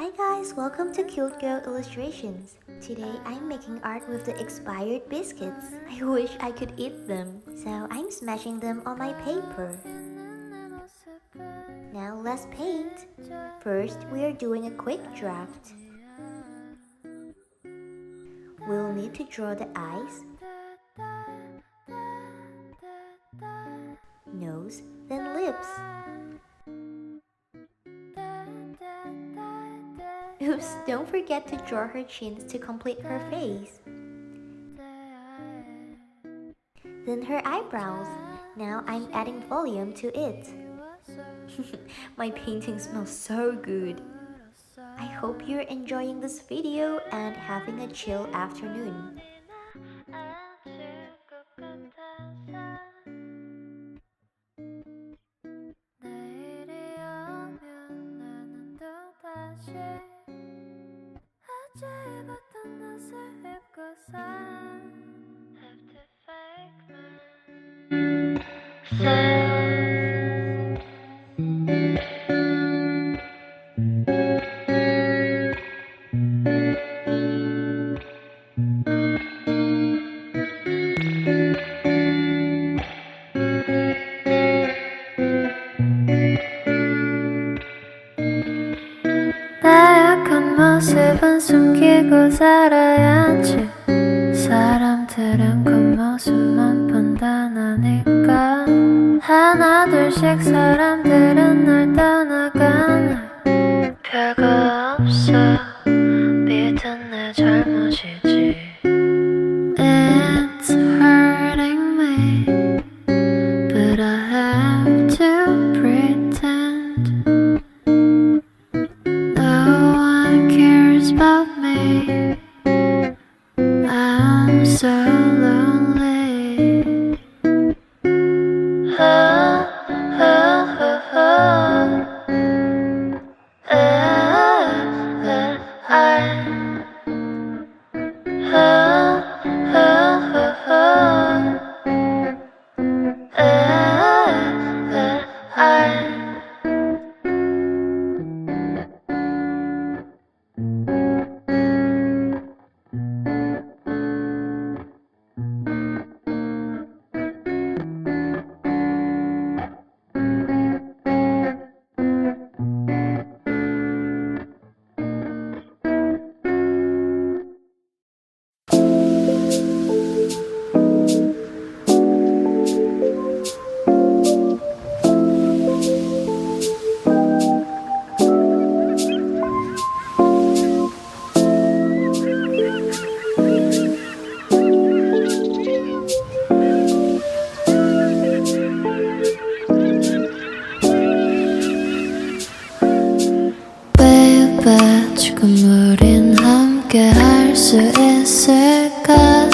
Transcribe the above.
Hi guys, welcome to Cute Girl Illustrations. Today I'm making art with the expired biscuits. I wish I could eat them, so I'm smashing them on my paper. Now let's paint. First, we are doing a quick draft. We'll need to draw the eyes, nose, then lips. Oops, don't forget to draw her chins to complete her face. Then her eyebrows. Now I'm adding volume to it. My painting smells so good. I hope you're enjoying this video and having a chill afternoon. 나약한 모습은 숨기고 살아야지. 사람들은 겉모습만 판단하니까 하나 둘씩 사람들은 날 떠나가네. 별거 없어 믿은 내 잘못이지. It's hurting me, but I have to pretend no one cares about me. I'm so lonely. Oh, oh, oh, oh. 지금 우린 함께 할 수 있을까?